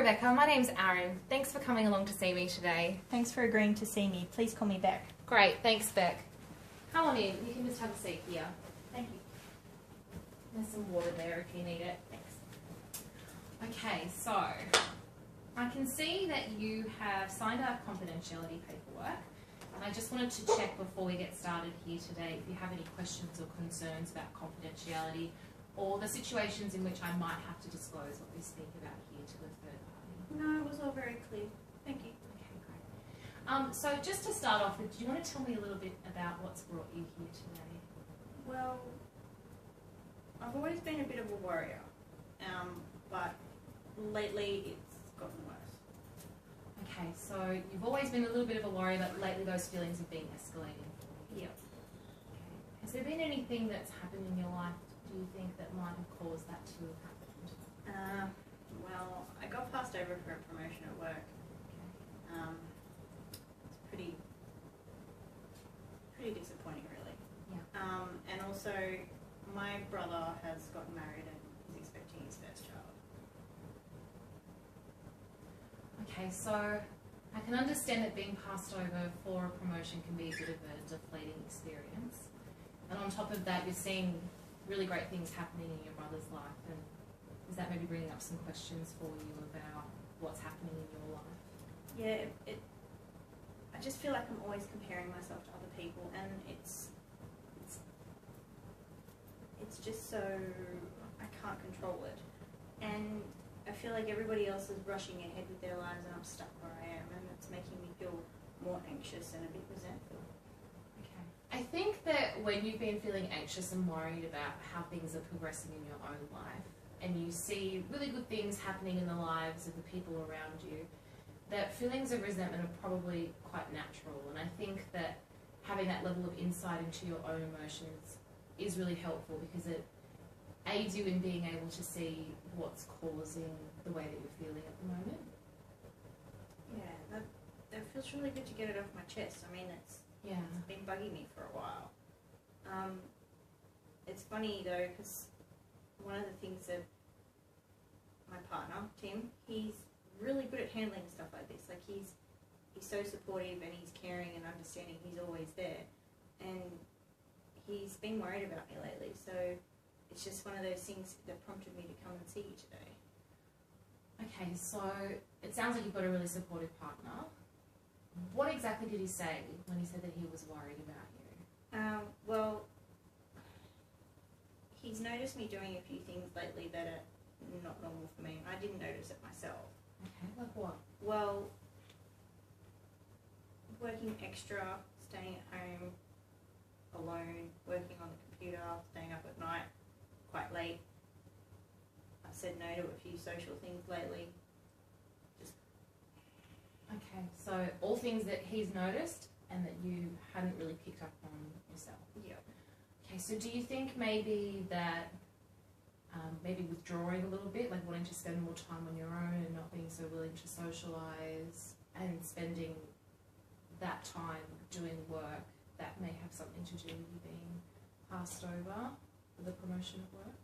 Rebecca, my name's Aaron. Thanks for coming along to see me today. Thanks for agreeing to see me. Please call me back. Great, thanks Beck. Come on in, you can just have a seat here. Thank you. There's some water there if you need it. Thanks. Okay, so I can see that you have signed our confidentiality paperwork, and I just wanted to check before we get started here today if you have any questions or concerns about confidentiality or the situations in which I might have to disclose what we speak about here to a third party. No, it was all very clear. Thank you. Okay, great. So just to start off with, do you want to tell me a little bit about what's brought you here today? Well, I've always been a bit of a worrier, but lately it's gotten worse. Okay, so you've always been a little bit of a worry, but lately those feelings have been escalating for you. Yep. Okay. Has there been anything that's happened in your life, do you think, that might have caused that to have happened? Well, I got passed over for a promotion at work. Okay. It's pretty disappointing, really. Yeah. And also, my brother has gotten married and he's expecting his first child. Okay, so I can understand that being passed over for a promotion can be a bit of a deflating experience. And on top of that, you're seeing really great things happening in your brother's life, and is that maybe bringing up some questions for you about what's happening in your life? Yeah, I just feel like I'm always comparing myself to other people, and it's just so I can't control it. And I feel like everybody else is rushing ahead with their lives and I'm stuck where I am, and it's making me feel more anxious and a bit resentful. Okay. I think that when you've been feeling anxious and worried about how things are progressing in your own life, and you see really good things happening in the lives of the people around you, that feelings of resentment are probably quite natural. And I think that having that level of insight into your own emotions is really helpful, because it aids you in being able to see what's causing the way that you're feeling at the moment. Yeah, that feels really good to get it off my chest. I mean, it's been bugging me for a while. It's funny though, because one of the things that my partner, Tim, he's really good at handling stuff like this. Like he's so supportive and he's caring and understanding. He's always there, and he's been worried about me lately. So it's just one of those things that prompted me to come and see you today. Okay, so it sounds like you've got a really supportive partner. What exactly did he say when he said that he was worried about you? Well, he's noticed me doing a few things lately that are not normal for me. I didn't notice it myself. Okay, like what? Well, working extra, staying at home alone, working on the computer, staying up at night quite late. I've said no to a few social things lately. Okay, so all things that he's noticed and that you hadn't really picked up on yourself. Yeah. Okay, so do you think maybe that maybe withdrawing a little bit, like wanting to spend more time on your own and not being so willing to socialise and spending that time doing work, that may have something to do with you being passed over for the promotion of work?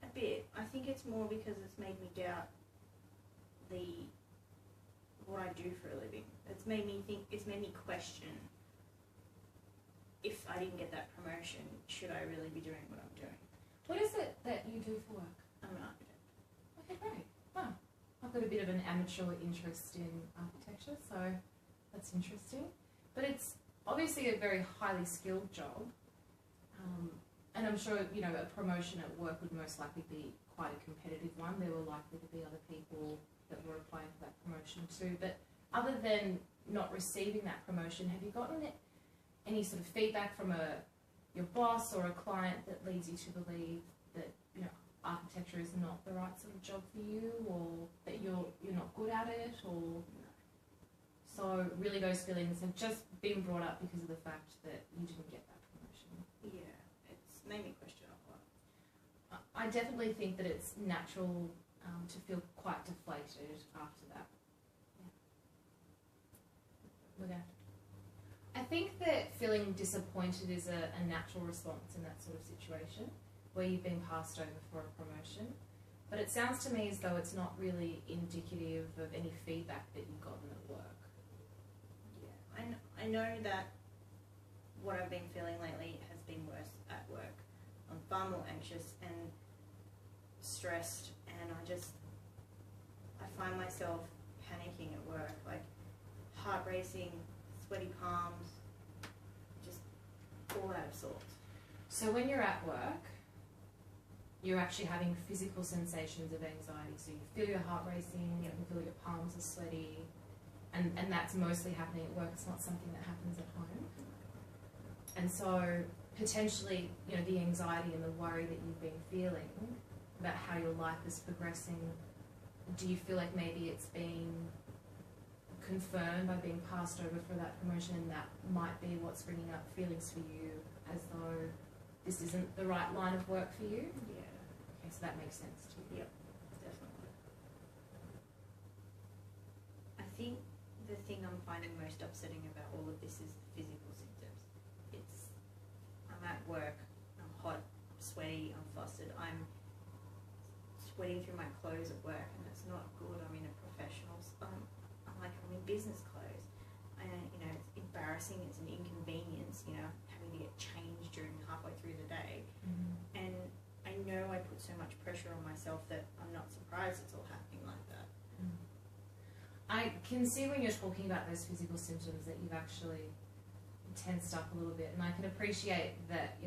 A bit. I think it's more because it's made me doubt what I do for a living. It's made me think, it's made me question, if I didn't get that promotion, should I really be doing what I'm doing? What is it that you do for work? I'm an architect. Okay, great. Wow. I've got a bit of an amateur interest in architecture, so that's interesting. But it's obviously a very highly skilled job. And I'm sure, you know, a promotion at work would most likely be quite a competitive one. There were likely to be other people that were applying for that promotion too. But other than not receiving that promotion, have you gotten any sort of feedback from your boss or a client that leads you to believe that, you know, architecture is not the right sort of job for you, or that you're not good at it, or no? So really those feelings have just been brought up because of the fact that you didn't get that promotion. Yeah, it's made me question a lot. I definitely think that it's natural to feel quite deflated after that. Yeah. I think that feeling disappointed is a natural response in that sort of situation where you've been passed over for a promotion. But it sounds to me as though it's not really indicative of any feedback that you've gotten at work. Yeah, I know that what I've been feeling lately has been worse at work. I'm far more anxious and stressed, and I find myself panicking at work, like heart racing, sweaty palms, just all out of sorts. So when you're at work, you're actually having physical sensations of anxiety. So you feel your heart racing, you can feel your palms are sweaty, and that's mostly happening at work. It's not something that happens at home. And so potentially, the anxiety and the worry that you've been feeling about how your life is progressing, do you feel like maybe it's been confirmed by being passed over for that promotion, and that might be what's bringing up feelings for you as though this isn't the right line of work for you? Yeah. Okay, so that makes sense to you. Yep, definitely. I think the thing I'm finding most upsetting about all of this is the physical symptoms. I'm at work, I'm hot, I'm sweaty, I'm flustered, I'm sweating through my clothes at work, and it's not good. I'm in a professional, I'm in business clothes, and it's embarrassing, it's an inconvenience, having to get changed halfway through the day. Mm-hmm. And I know I put so much pressure on myself that I'm not surprised it's all happening like that. Mm. I can see when you're talking about those physical symptoms that you've actually tensed up a little bit, and I can appreciate that,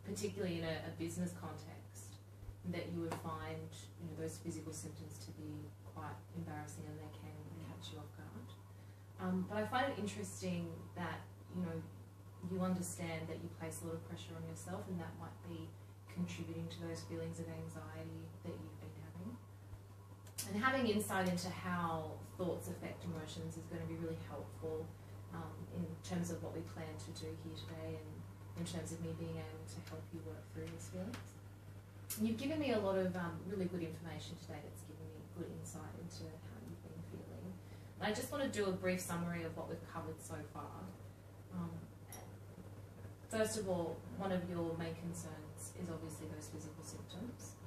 particularly in a business context, that you would find those physical symptoms to be quite embarrassing, and they can catch you off guard. But I find it interesting that you understand that you place a lot of pressure on yourself, and that might be contributing to those feelings of anxiety that you've been having. And having insight into how thoughts affect emotions is going to be really helpful in terms of what we plan to do here today, and in terms of me being able to help you work through these feelings. And you've given me a lot of really good information today that's given me good insight into how you've been feeling. And I just want to do a brief summary of what we've covered so far. First of all, one of your main concerns is obviously those physical symptoms,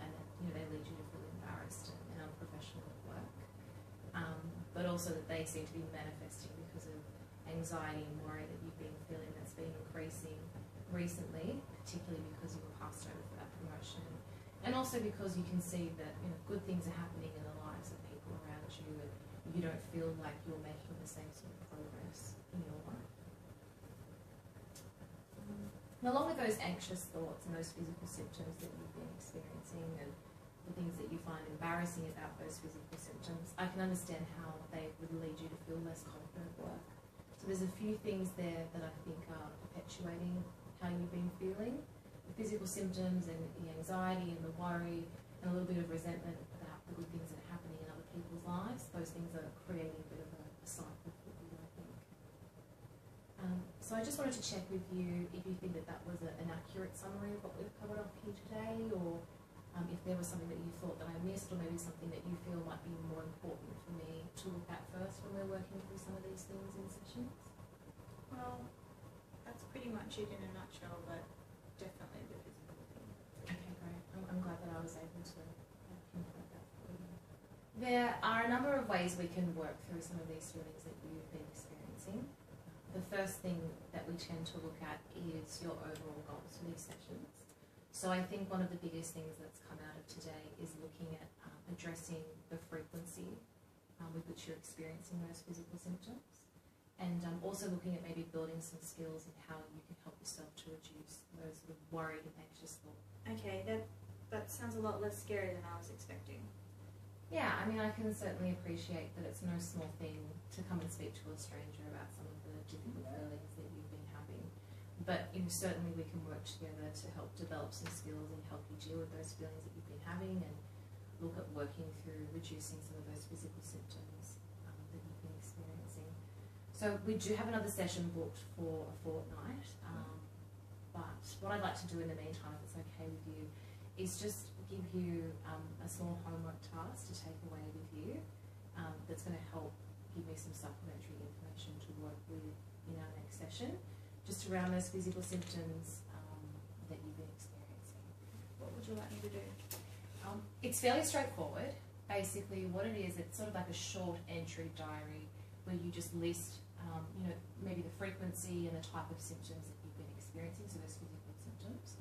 and that, they lead you to feel embarrassed and unprofessional at work, but also that they seem to be manifesting because of anxiety and worry that you've been feeling that's been increasing recently, particularly because you were passed over for that promotion, and also because you can see that good things are happening in the lives of people around you, and you don't feel like you're making the same sort of progress in your life. And along with those anxious thoughts and those physical symptoms that you've been experiencing, and the things that you find embarrassing about those physical symptoms, I can understand how they would lead you to feel less confident at work. So there's a few things there that I think are perpetuating how you've been feeling. The physical symptoms and the anxiety and the worry and a little bit of resentment about the good things that are happening in other people's lives. Those things are creating a bit of a cycle for you, I think. So I just wanted to check with you if you think that was an accurate summary of what we've covered off here today, or if there was something that you thought that I missed, or maybe something that you feel might be more important for me to look at first when we're working through some of these things in sessions. Well, that's pretty much it in a nutshell, but definitely the physical thing. Okay, great. I'm glad that I was able to pinpoint that for you. There are a number of ways we can work through some of these feelings that you've been experiencing. The first thing that we tend to look at is your overall goals for these sessions. So I think one of the biggest things that's come out of today is looking at addressing the frequency with which you're experiencing those physical symptoms, and also looking at maybe building some skills in how you can help yourself to reduce those sort of worried and anxious thoughts. Okay, that sounds a lot less scary than I was expecting. Yeah, I mean, I can certainly appreciate that it's no small thing to come and speak to a stranger about some of the difficult feelings that you've been having. But certainly we can work together to help develop some skills and help you deal with those feelings that you've been having, and look at working through reducing some of those physical symptoms that you've been experiencing. So we do have another session booked for a fortnight, but what I'd like to do in the meantime, if it's okay with you, is just give you a small homework task to take away with you that's going to help give me some supplementary information to work with in our next session, just around those physical symptoms that you've been experiencing. What would you like me to do? It's fairly straightforward. Basically, what it is, it's sort of like a short entry diary where you just list, maybe the frequency and the type of symptoms that you've been experiencing, so those physical symptoms,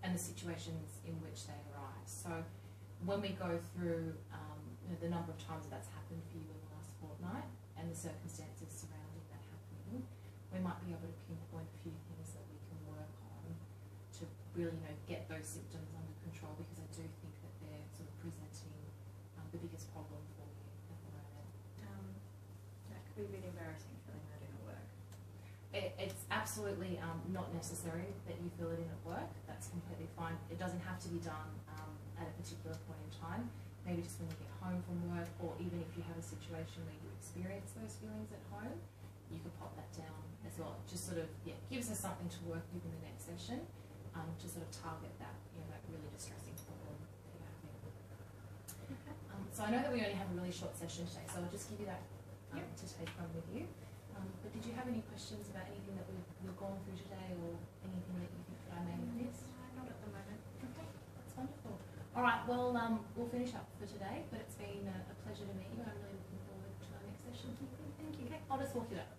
and the situations in which they arise. So when we go through the number of times that's happened for you in the last fortnight and the circumstances surrounding that happening, we might be able to pinpoint a few things that we can work on to really get those symptoms under control, because I do think that they're sort of presenting the biggest problem for you at the moment. That could be a bit embarrassing, feeling that in at work. It's absolutely not necessary that you feel it in at work. That's completely fine. It doesn't have to be done at a particular point in time. Maybe just when you get home from work, or even if you have a situation where you experience those feelings at home, you could pop that down as well. It just sort of gives us something to work with in the next session, to sort of target that that really distressing problem that you're having. Okay. So I know that we only have a really short session today, so I'll just give you that to take home with you. But did you have any questions about anything that we've gone through today, or anything that you think that I may have missed? Not at the moment. Okay, that's wonderful. All right, well, we'll finish up for today, but it's been a pleasure to meet you. I'm really looking forward to our next session. Thank you. Okay, I'll just walk you out.